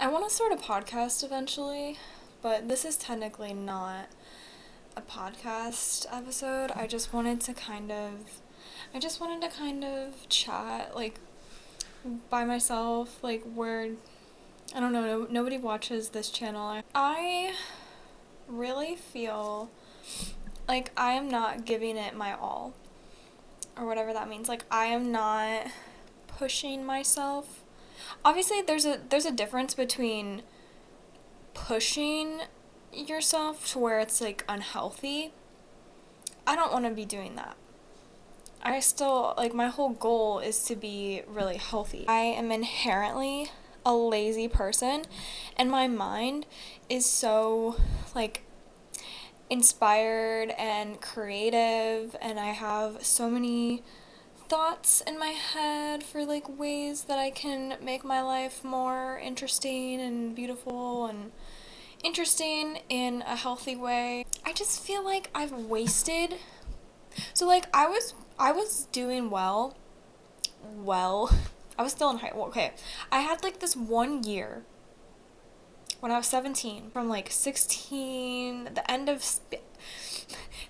I want to start a podcast eventually, but this is technically not a podcast episode. I just wanted to kind of chat, like, by myself, like, where, I don't know, nobody watches this channel. I really feel like I am not giving it my all, or whatever that means. Like, I am not pushing myself. Obviously, there's a difference between pushing yourself to where it's like unhealthy. I don't want to be doing that. I still, like, my whole goal is to be really healthy. I am inherently a lazy person, and my mind is so, like, inspired and creative, and I have so many thoughts in my head for, like, ways that I can make my life more interesting and beautiful and interesting in a healthy way. I just feel like I've wasted. So, like, I was doing well. Well, I was still in high. Well, okay, I had like this 1 year when I was 17, from like 16, the end of. It's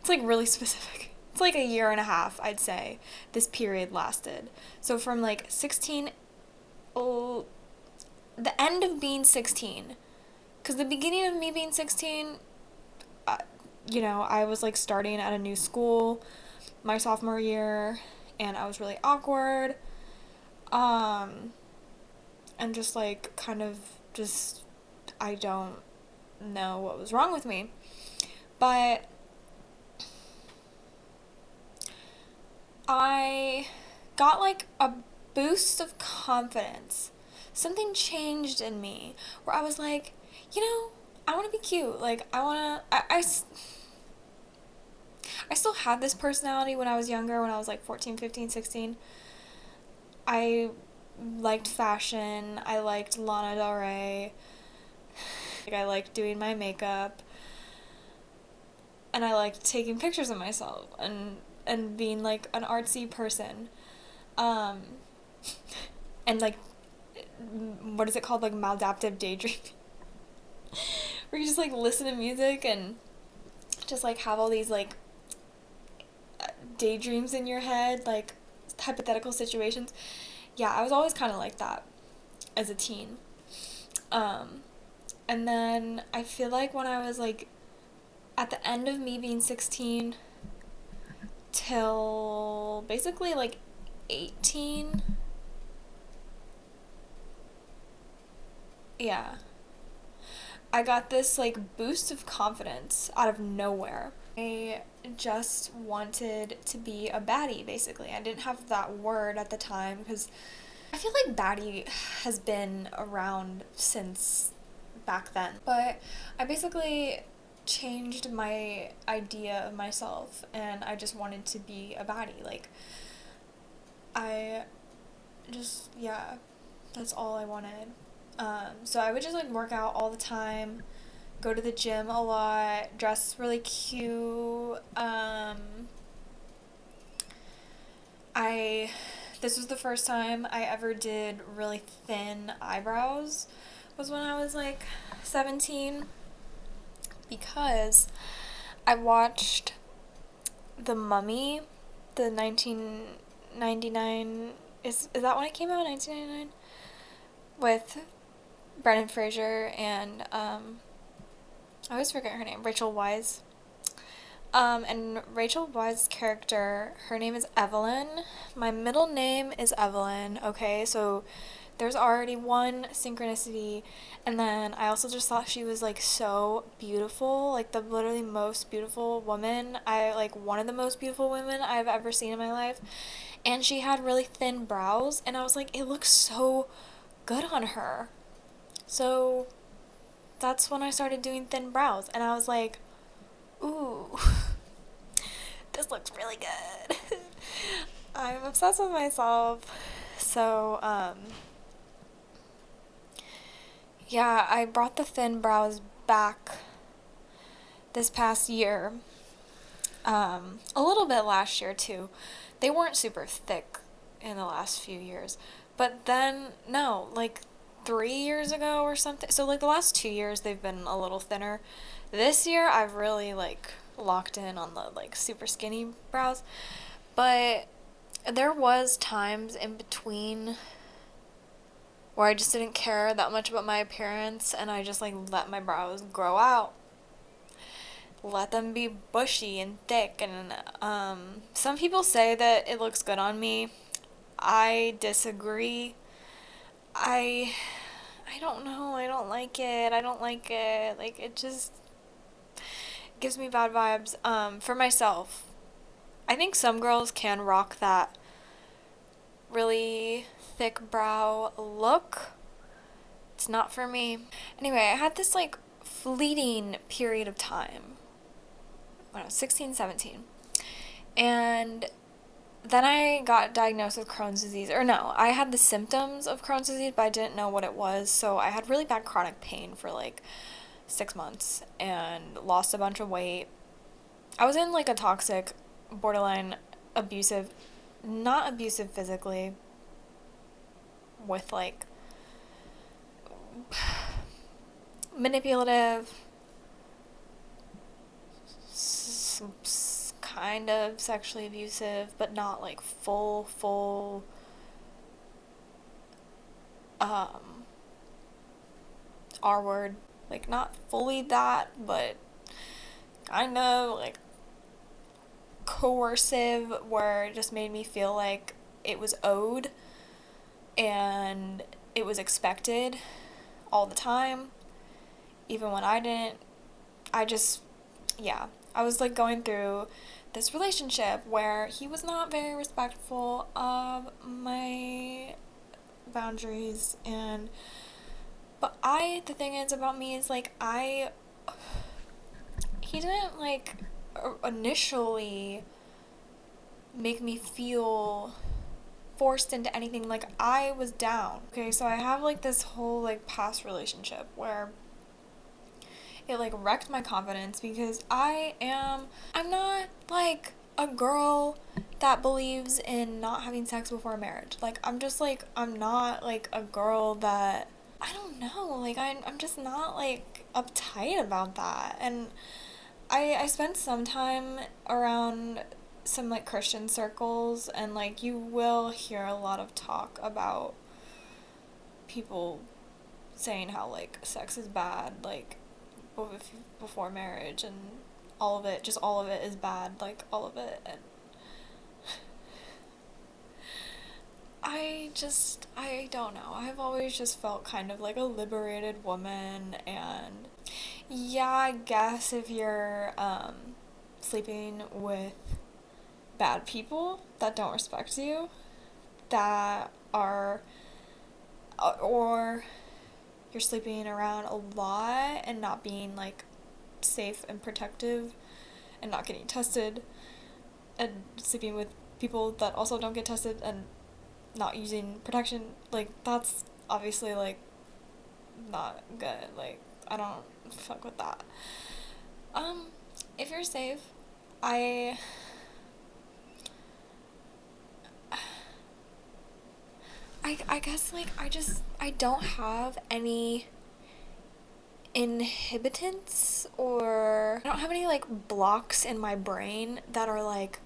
like really specific. It's like a year and a half, I'd say. This period lasted. So from like 16, oh, the end of being 16, because the beginning of me being 16, I was like starting at a new school my sophomore year, and I was really awkward. Um, and just like kind of just, I don't know what was wrong with me. But I got like a boost of confidence. Something changed in me where I was like, I want to be cute. Like, I still had this personality when I was younger, when I was like 14, 15, 16. I liked fashion. I liked Lana Del Rey. Like, I liked doing my makeup. And I liked taking pictures of myself and being like an artsy person. Um, and like, what is it called? Like maladaptive daydreaming. Where you just like listen to music and just like have all these like daydreams in your head, like hypothetical situations. Yeah, I was always kind of like that as a teen. Um, and then I feel like when I was like at the end of me being 16 till basically like 18, yeah, I got this like boost of confidence out of nowhere. I just wanted to be a baddie, basically. I didn't have that word at the time because I feel like baddie has been around since back then. But I basically changed my idea of myself, and I just wanted to be a baddie. Like, I just, yeah, that's all I wanted. So I would just like work out all the time, go to the gym a lot, dress really cute. I This was the first time I ever did really thin eyebrows, was when I was like 17, because I watched The Mummy, the 1999, is that when it came out, 1999, with Brendan Fraser and I always forget her name, Rachel Weisz. And Rachel Weisz's character, her name is Evelyn. My middle name is Evelyn, okay? So there's already one synchronicity. And then I also just thought she was like so beautiful, like the literally most beautiful woman. One of the most beautiful women I've ever seen in my life. And she had really thin brows, and I was like, it looks so good on her. So that's when I started doing thin brows, and I was like, ooh, this looks really good. I'm obsessed with myself. So, yeah, I brought the thin brows back this past year. A little bit last year too. They weren't super thick in the last few years. But then, no, like, 3 years ago or something. So like the last 2 years they've been a little thinner. This year I've really like locked in on the like super skinny brows. But there was times in between where I just didn't care that much about my appearance and I just like let my brows grow out. Let them be bushy and thick, and some people say that it looks good on me. I disagree. I I don't know. I don't like it. I don't like it. Like it just gives me bad vibes. For myself, I think some girls can rock that really thick brow look. It's not for me. Anyway, I had this like fleeting period of time when I was 16, 17. And then I got diagnosed with Crohn's disease. Or no, I had the symptoms of Crohn's disease, but I didn't know what it was. So I had really bad chronic pain for like 6 months and lost a bunch of weight. I was in like a toxic, borderline abusive, not abusive physically, with like manipulative, kind of sexually abusive, but not like full R word, like not fully that, but kind of like coercive, where it just made me feel like it was owed and it was expected all the time, even when I didn't. I just, yeah, I was like going through this relationship where he was not very respectful of my boundaries, and but the thing is about me is like he didn't like initially make me feel forced into anything. Like I was down. Okay, so I have like this whole like past relationship where it like wrecked my confidence because I'm not like a girl that believes in not having sex before marriage. Like I'm not like a girl that, I don't know, like I'm just not like uptight about that. And I spent some time around some like Christian circles, and like you will hear a lot of talk about people saying how like sex is bad, like before marriage, and all of it is bad, like all of it. And I don't know. I've always just felt kind of like a liberated woman, and yeah, I guess if you're sleeping with bad people that don't respect you, that are, or you're sleeping around a lot and not being like safe and protective and not getting tested, and sleeping with people that also don't get tested and not using protection, like that's obviously like not good. Like I don't fuck with that. If you're safe, I I guess like I don't have any inhibitants, or I don't have any like blocks in my brain that are like,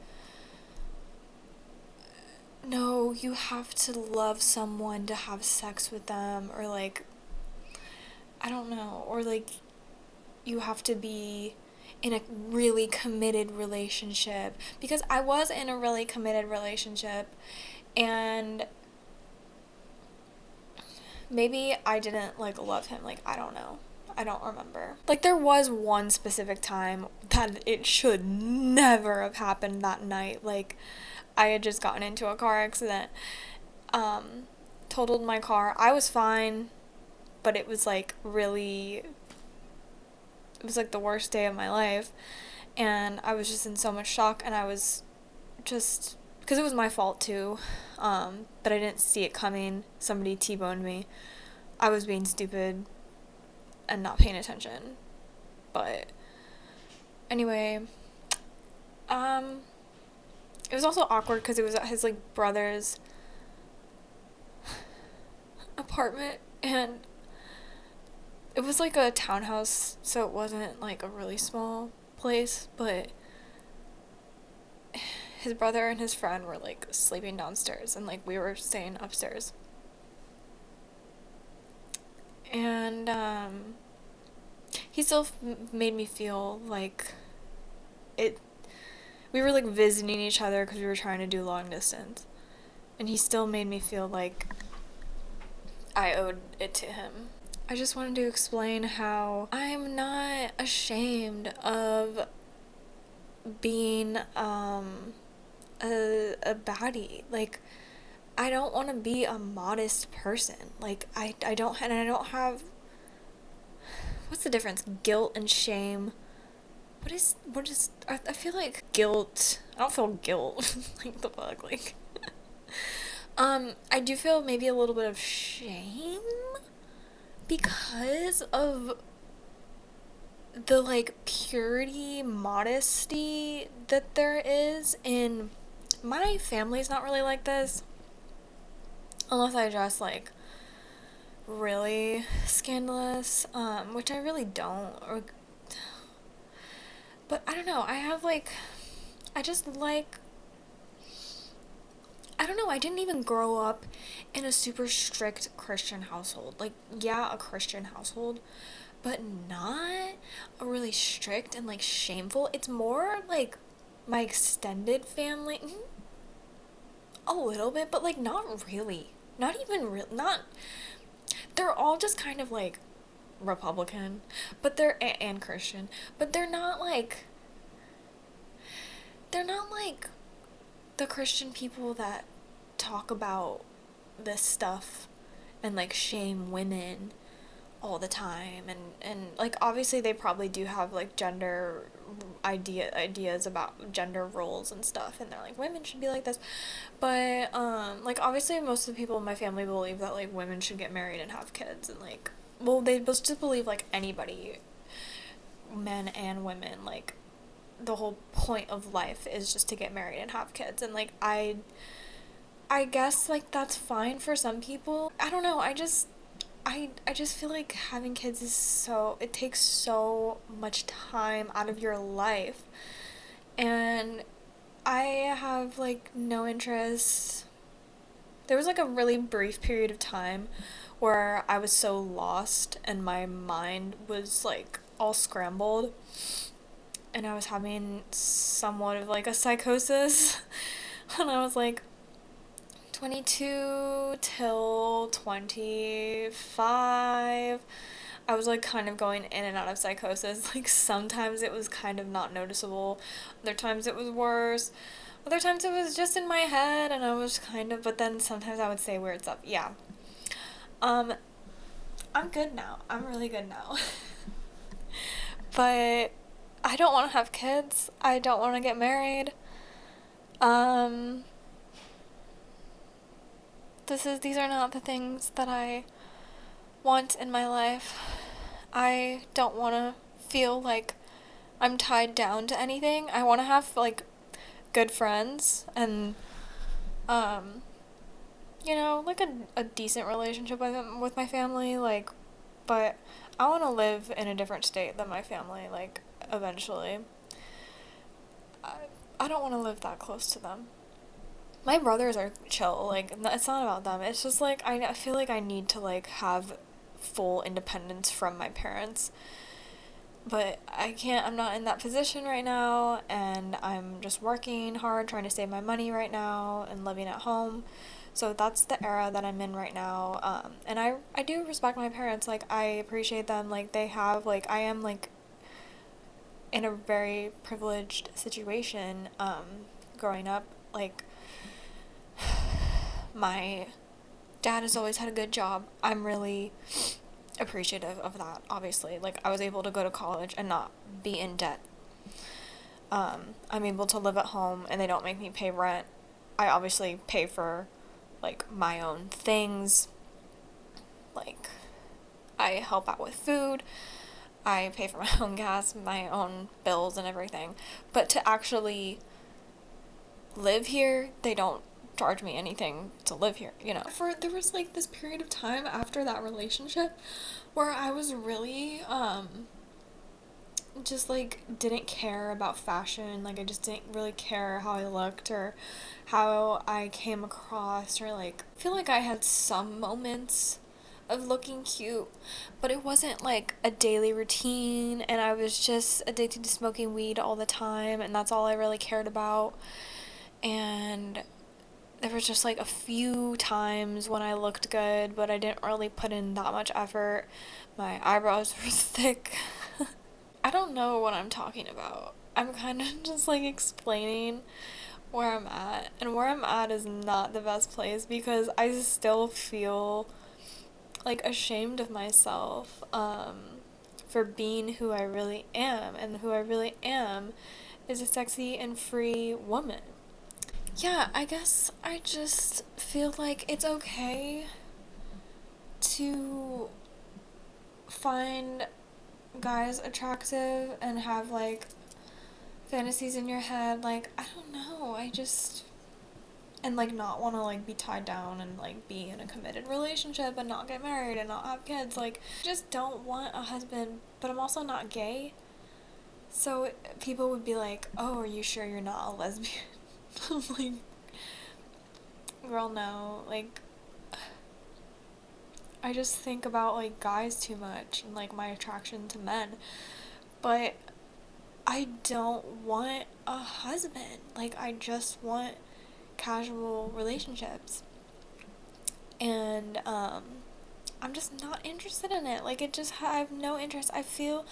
no, you have to love someone to have sex with them, or like I don't know, or like you have to be in a really committed relationship, because I was in a really committed relationship, and maybe I didn't like love him, like I don't know. I don't remember. Like there was one specific time that it should never have happened that night. Like I had just gotten into a car accident, totaled my car. I was fine, but it was like really, it was like the worst day of my life, and I was just in so much shock, and I was just, because it was my fault too, but I didn't see it coming. Somebody T-boned me. I was being stupid and not paying attention. But anyway, it was also awkward because it was at his like brother's apartment, And it was like a townhouse, so it wasn't like a really small place, but his brother and his friend were like sleeping downstairs, and like we were staying upstairs. And he still made me feel like it. We were like visiting each other because we were trying to do long distance, and he still made me feel like I owed it to him. I just wanted to explain how I'm not ashamed of being a baddie. Like, I don't want to be a modest person. Like, I don't have, what's the difference? Guilt and shame. I feel like guilt, I don't feel guilt. Like, the fuck, like, I do feel maybe a little bit of shame because of the like purity, modesty that there is in my family's not really like this unless I dress like really scandalous, which I really don't. But I don't know, I just like, I don't know, I didn't even grow up in a super strict Christian household. Like, yeah, a Christian household, but not a really strict and like shameful. It's more like my extended family, a little bit, but like not really. Not even real, not, they're all just kind of like Republican, but and Christian, but they're not like the Christian people that talk about this stuff and like shame women all the time, and like obviously they probably do have like gender ideas about gender roles and stuff, and they're like women should be like this, but like obviously most of the people in my family believe that like women should get married and have kids, and like, well, they just believe like anybody, men and women, like the whole point of life is just to get married and have kids, and like I guess like that's fine for some people. I don't know, I just feel like having kids is it takes so much time out of your life, and I have like no interest. There was like a really brief period of time where I was so lost and my mind was like all scrambled, and I was having somewhat of like a psychosis when I was like 22 till 25. I was like kind of going in and out of psychosis. Like sometimes it was kind of not noticeable, other times it was worse, other times it was just in my head and I was kind of, but then sometimes I would say weird stuff. Yeah. I'm good now. I'm really good now. But I don't want to have kids. I don't want to get married. These are not the things that I want in my life. I don't want to feel like I'm tied down to anything. I want to have like good friends and like a decent relationship with my family, like, but I want to live in a different state than my family, like, eventually. I don't want to live that close to them. My brothers are chill, like, it's not about them. It's just like I feel like I need to like have full independence from my parents. But I can't, I'm not in that position right now, and I'm just working hard, trying to save my money right now, and living at home. So that's the era that I'm in right now. And I do respect my parents, like, I appreciate them, like, they have, like, I am, like, in a very privileged situation, growing up, like, my dad has always had a good job. I'm really appreciative of that, obviously. Like, I was able to go to college and not be in debt. I'm able to live at home and they don't make me pay rent. I obviously pay for, like, my own things. Like, I help out with food. I pay for my own gas, my own bills and everything. But to actually live here, they don't charge me anything to live here, you know. There was like this period of time after that relationship where I was really just like didn't care about fashion. Like I just didn't really care how I looked or how I came across, or like I feel like I had some moments of looking cute, but it wasn't like a daily routine, and I was just addicted to smoking weed all the time, and that's all I really cared about. And there was just like a few times when I looked good, but I didn't really put in that much effort. My eyebrows were thick. I don't know what I'm talking about. I'm kind of just like explaining where I'm at, and where I'm at is not the best place because I still feel like ashamed of myself for being who I really am, and who I really am is a sexy and free woman. Yeah, I guess I just feel like it's okay to find guys attractive and have like fantasies in your head. Like, I don't know, and like not want to like be tied down and like be in a committed relationship and not get married and not have kids. Like, I just don't want a husband, but I'm also not gay. So people would be like, oh, are you sure you're not a lesbian? I'm like, girl, no. Like, I just think about like guys too much and like my attraction to men, but I don't want a husband. Like, I just want casual relationships, and I'm just not interested in it. Like, I have no interest. I feel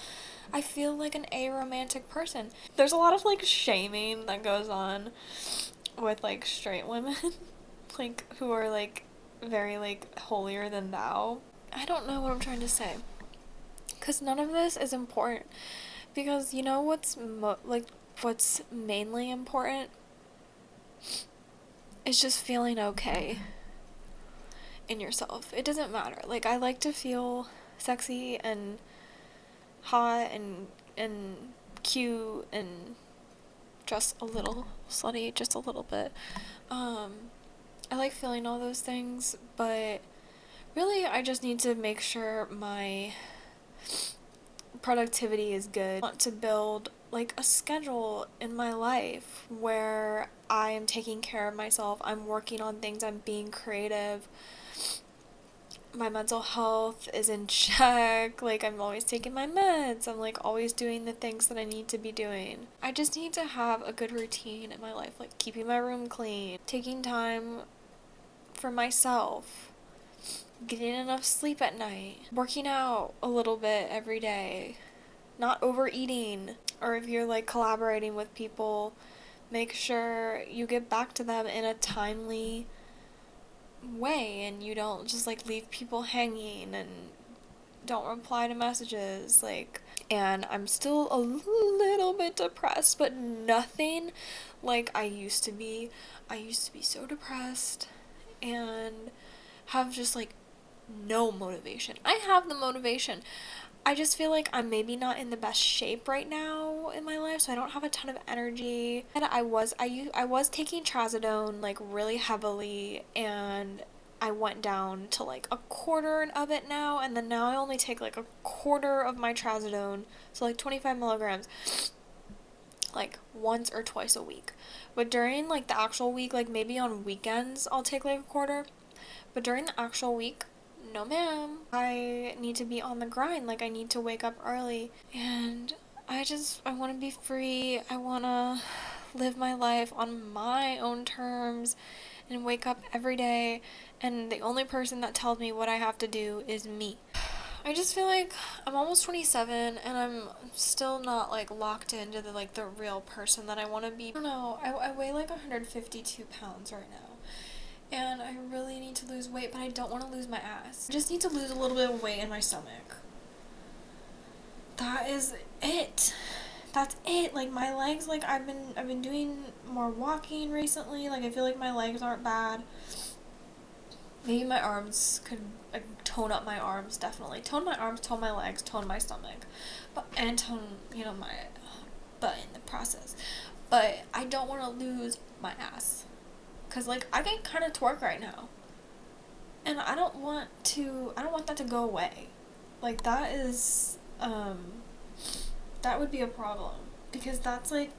like an aromantic person. There's a lot of like shaming that goes on with like straight women like who are like very like holier than thou. I don't know what I'm trying to say, because none of this is important, because you know what's mainly important is just feeling okay in yourself. It doesn't matter. Like, I like to feel sexy and hot and cute and just a little slutty, just a little bit. I like feeling all those things, but really I just need to make sure my productivity is good. I want to build like a schedule in my life where I am taking care of myself, I'm working on things, I'm being creative, my mental health is in check, like I'm always taking my meds, I'm like always doing the things that I need to be doing. I just need to have a good routine in my life, like keeping my room clean, taking time for myself, getting enough sleep at night, working out a little bit every day, not overeating. Or if you're like collaborating with people, make sure you get back to them in a timely way and you don't just like leave people hanging and don't reply to messages. Like, and I'm still a little bit depressed, but nothing like I used to be. I used to be so depressed and have just like no motivation. I have the motivation. I just feel like I'm maybe not in the best shape right now in my life, so I don't have a ton of energy. And I was taking trazodone like really heavily, and I went down to like a quarter of it now, and then now I only take like a quarter of my trazodone, so like 25 milligrams, like once or twice a week. But during like the actual week, like maybe on weekends I'll take like a quarter, but during the actual week, no ma'am. I need to be on the grind. Like, I need to wake up early, and I want to be free. I want to live my life on my own terms and wake up every day, and the only person that tells me what I have to do is me. I just feel like I'm almost 27 and I'm still not like locked into the real person that I want to be. I don't know. I weigh like 152 pounds right now. And I really need to lose weight, but I don't want to lose my ass. I just need to lose a little bit of weight in my stomach. That is it. That's it. Like, my legs, like, I've been doing more walking recently. Like, I feel like my legs aren't bad. Maybe my arms could tone up my arms, definitely. Tone my arms, tone my legs, tone my stomach. And tone, my butt in the process. But I don't want to lose my ass, because, like, I can kind of twerk right now. And I don't want that to go away. Like, that is, that would be a problem. Because that's, like,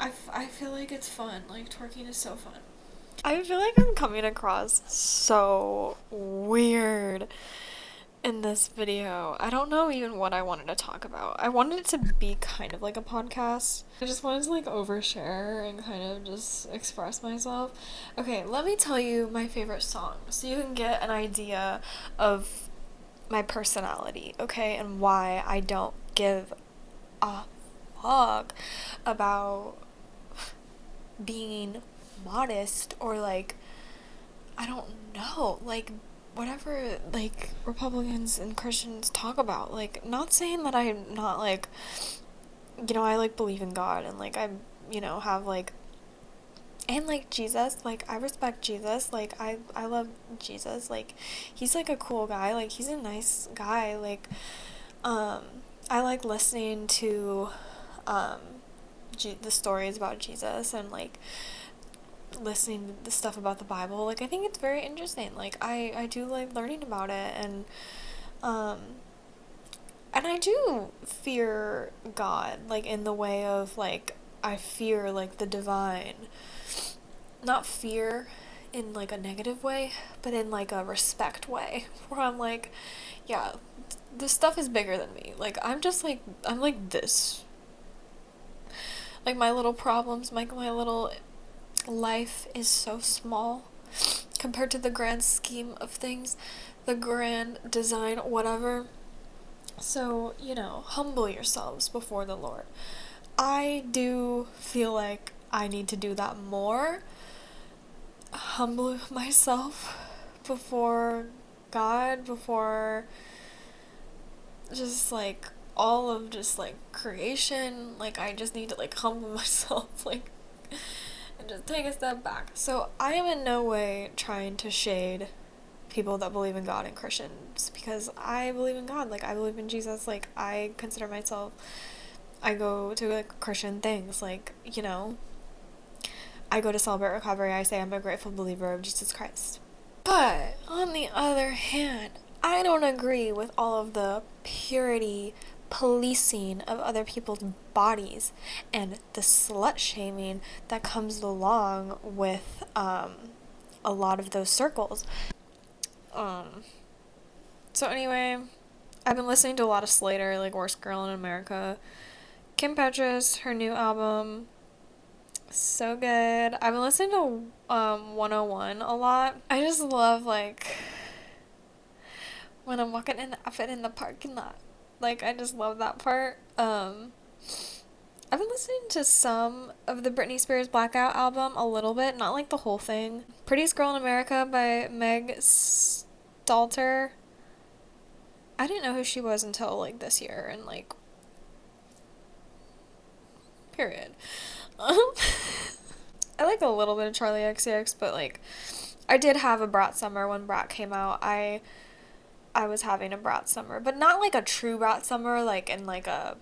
I feel like it's fun. Like, twerking is so fun. I feel like I'm coming across so weird in this video. I don't know even what I wanted to talk about. I wanted it to be kind of like a podcast. I just wanted to like overshare and kind of just express myself. Okay, let me tell you my favorite song so you can get an idea of my personality, okay, and why I don't give a fuck about being modest or like, I don't know, like whatever like Republicans and Christians talk about. Like, not saying that I'm not like, you know, I like believe in God and like I, you know, have like, and like Jesus, like I respect Jesus, like I love Jesus, like he's like a cool guy, like he's a nice guy, like I like listening to the stories about Jesus and like listening to the stuff about the Bible. Like I think it's very interesting. Like I do like learning about it, and I do fear God, like in the way of like I fear like the divine. Not fear in like a negative way, but in like a respect way, where I'm like, yeah, this stuff is bigger than me. Like I'm just like, I'm like this. Like my little problems, my little life is so small compared to the grand scheme of things, the grand design, whatever. So, you know, humble yourselves before the Lord. I do feel like I need to do that more. Humble myself before God, before just like all of just like creation. Like I just need to like humble myself, like, and just take a step back. So I am in no way trying to shade people that believe in God and Christians, because I believe in God. Like I believe in Jesus. Like I consider myself, I go to like Christian things, like, you know, I go to Celebrate Recovery. I say I'm a grateful believer of Jesus Christ. But on the other hand, I don't agree with all of the purity policing of other people's bodies and the slut shaming that comes along with a lot of those circles. So anyway, I've been listening to a lot of Slater, like Worst Girl in America. Kim Petras, her new album, so good. I've been listening to 101 a lot. I just love like when I'm walking in the outfit in the parking lot. Like I just love that part. I've been listening to some of the Britney Spears Blackout album a little bit, not like the whole thing. Prettiest Girl in America by Meg Stalter. I didn't know who she was until like this year, and like period. I like a little bit of Charlie XCX, but like I did have a brat summer when Brat came out. I was having a brat summer, but not like a true brat summer, like in like a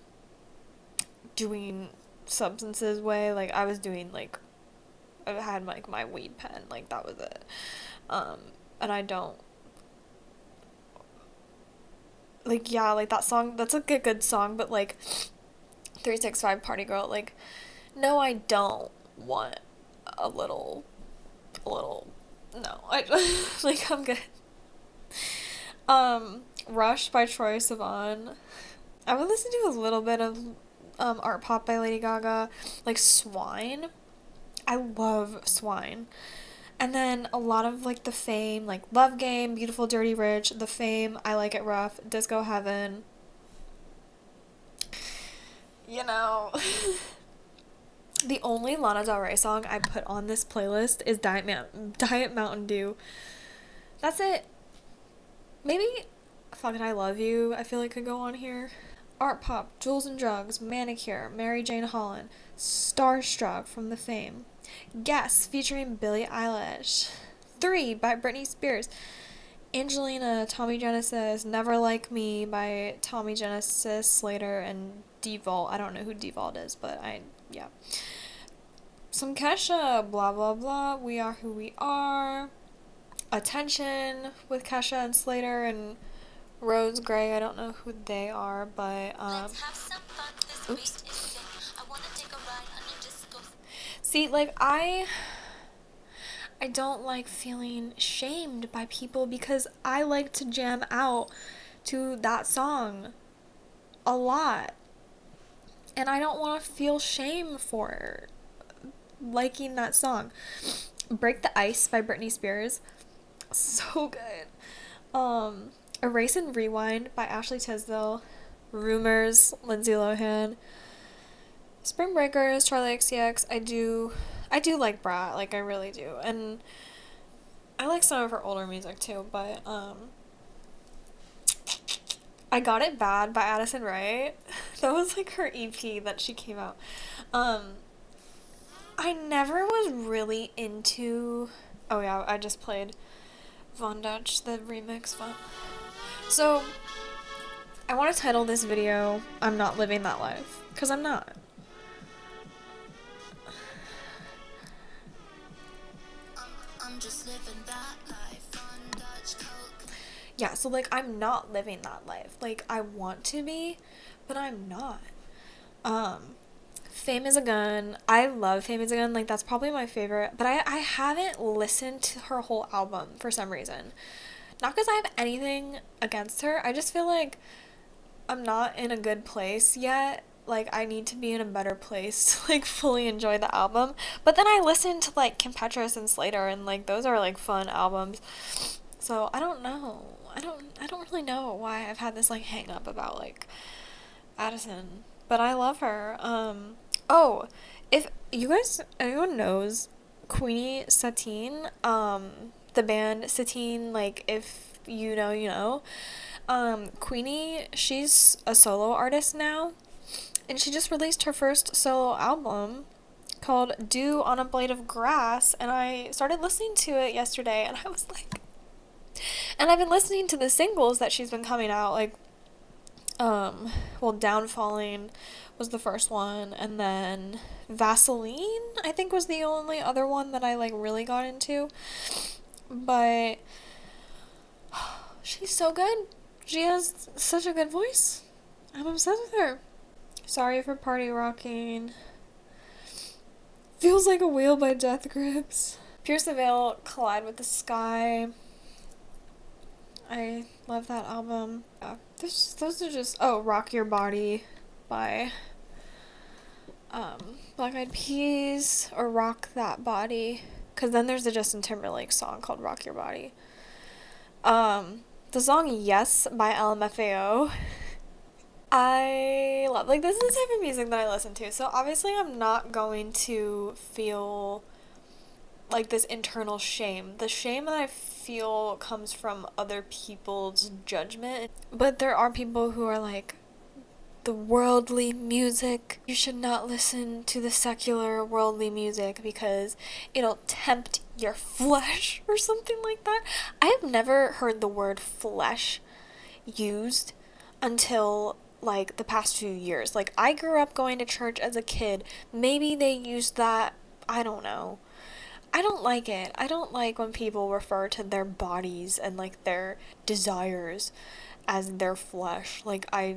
doing substances way. Like I was doing like, I had like my weed pen, like that was it. And I don't like, yeah, like that song, that's like a good song, but like 365 Party Girl, like no, I don't want a little no, I like I'm good. Rush by Troye Sivan. I would listen to a little bit of Art Pop by Lady Gaga, like Swine. I love Swine. And then a lot of like The Fame, like Love Game, Beautiful Dirty Rich, The Fame, I Like It Rough, Disco Heaven. You know. The only Lana Del Rey song I put on this playlist is Diet Mountain Dew. That's it. Maybe Fucking I Love You, I feel like could go on here. Art Pop, Jewels and Drugs, Manicure, Mary Jane Holland, Starstruck from The Fame, Guess featuring Billie Eilish, 3 by Britney Spears, Angelina, Tommy Genesis, Never Like Me by Tommy Genesis, Slater, and Devault. I don't know who Devault is, but yeah. some Kesha, blah blah blah, We Are Who We Are, Attention with Kesha and Slater and Rose Gray. I don't know who they are, but oops. See, like I don't like feeling shamed by people because I like to jam out to that song a lot. And I don't want to feel shame for liking that song. Break the Ice by Britney Spears. So good. Erase and Rewind by Ashley Tisdale. Rumors, Lindsay Lohan. Spring Breakers, Charli XCX. I do like Brat, like I really do. And I like some of her older music too, but I Got It Bad by Addison Rae. That was like her EP that she came out. I never was really into. Oh yeah, I just played Von Dutch, the remix one. So I want to title this video "I'm Not Living That Life" because I'm not. I'm just living that life on Dutch Coke. Yeah, so like I'm not living that life. Like I want to be, but I'm not. Fame is a Gun. I love Fame is a Gun. Like that's probably my favorite, but I haven't listened to her whole album for some reason. Not because I have anything against her. I just feel like I'm not in a good place yet. Like I need to be in a better place to like fully enjoy the album. But then I listened to like Kim Petras and Slater and like those are like fun albums. So I don't know. I don't really know why I've had this like hang up about like Addison. But I love her. Oh, if you guys anyone knows Queenie Satine, the band Satine, like if you know, you know. Queenie, she's a solo artist now, and she just released her first solo album called Dew on a Blade of Grass, and I started listening to it yesterday, and I was like, and I've been listening to the singles that she's been coming out, like, well, Downfalling was the first one, and then Vaseline, I think, was the only other one that I, like, really got into, but she's so good. She has such a good voice. I'm obsessed with her. Sorry for Party Rocking. Feels Like a Wheel by Death Grips. Pierce the Veil, Collide with the Sky. I love that album. Yeah, those are just... Oh, Rock Your Body by Black Eyed Peas. Or Rock That Body. Because then there's the Justin Timberlake song called Rock Your Body. The song Yes by LMFAO. I love, like, this is the type of music that I listen to, so obviously I'm not going to feel like this internal shame. The shame that I feel comes from other people's judgment, but there are people who are like, the worldly music, you should not listen to the secular worldly music because it'll tempt your flesh or something like that. I have never heard the word flesh used until like the past few years. Like I grew up going to church as a kid. Maybe they used that, I don't know. I don't like it. I don't like when people refer to their bodies and like their desires as their flesh. Like I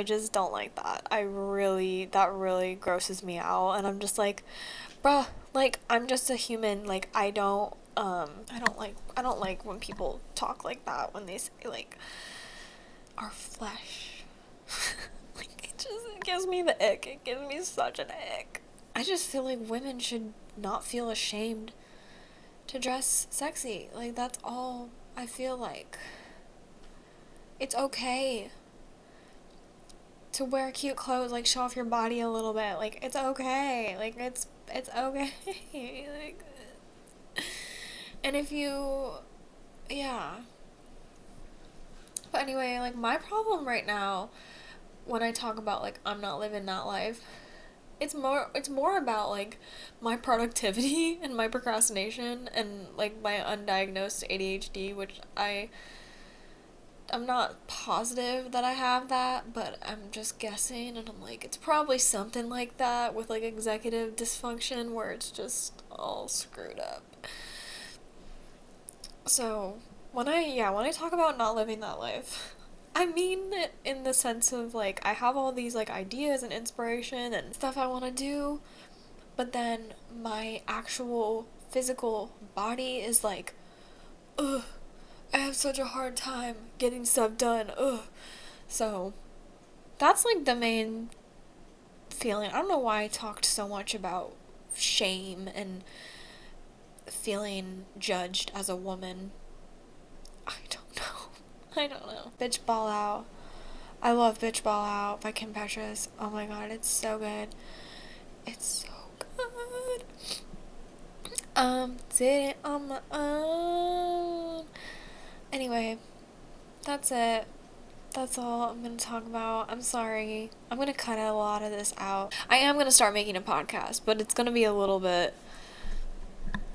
just don't like that. That really grosses me out, and I'm just like, bruh, like I'm just a human. Like I don't like when people talk like that when they say like our flesh. Like it gives me the ick. It gives me such an ick. I just feel like women should not feel ashamed to dress sexy. Like that's all I feel like. It's okay to wear cute clothes, like show off your body a little bit. Like it's okay. Like it's okay. Like, and if you, yeah. But anyway, like my problem right now, when I talk about like I'm not living that life, it's more about like my productivity and my procrastination and like my undiagnosed ADHD, which I I'm not positive that I have that, but I'm just guessing, and I'm like, it's probably something like that with like executive dysfunction where it's just all screwed up. So, when I talk about not living that life, I mean it in the sense of like I have all these like ideas and inspiration and stuff I want to do, but then my actual physical body is like, ugh, I have such a hard time getting stuff done. Ugh. So that's like the main feeling. I don't know why I talked so much about shame and feeling judged as a woman. I don't know. I don't know. Bitch Ball Out. I love Bitch Ball Out by Kim Petras. Oh my god, it's so good. It's so good. Did it on my own. Anyway, that's it. That's all I'm gonna talk about. I'm sorry. I'm gonna cut a lot of this out. I am gonna start making a podcast, but it's gonna be a little bit.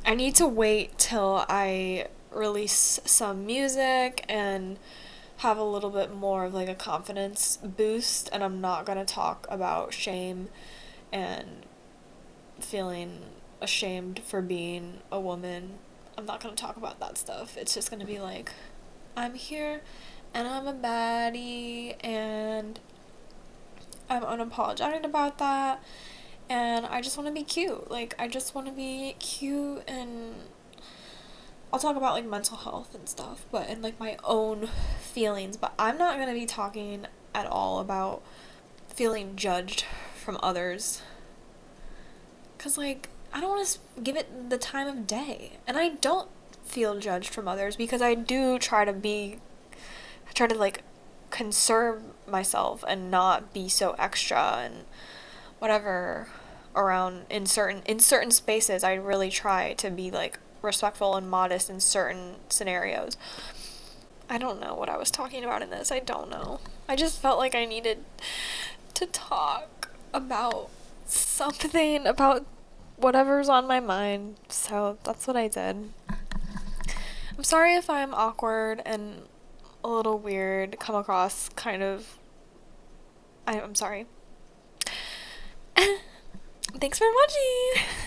I need to wait till I release some music and have a little bit more of like a confidence boost, and I'm not gonna talk about shame and feeling ashamed for being a woman. I'm not gonna talk about that stuff. It's just gonna be like, I'm here and I'm a baddie and I'm unapologetic about that, and I just want to be cute. Like, I just want to be cute, and I'll talk about like mental health and stuff, but in like my own feelings. But I'm not gonna be talking at all about feeling judged from others, cause like I don't want to give it the time of day, and I don't feel judged from others because I do try to like conserve myself and not be so extra and whatever around in certain spaces. I really try to be like respectful and modest in certain scenarios. I don't know what I was talking about in this. I don't know. I just felt like I needed to talk about something, about whatever's on my mind. So that's what I did. I'm sorry if I'm awkward and a little weird, come across kind of. I'm sorry. Thanks for watching!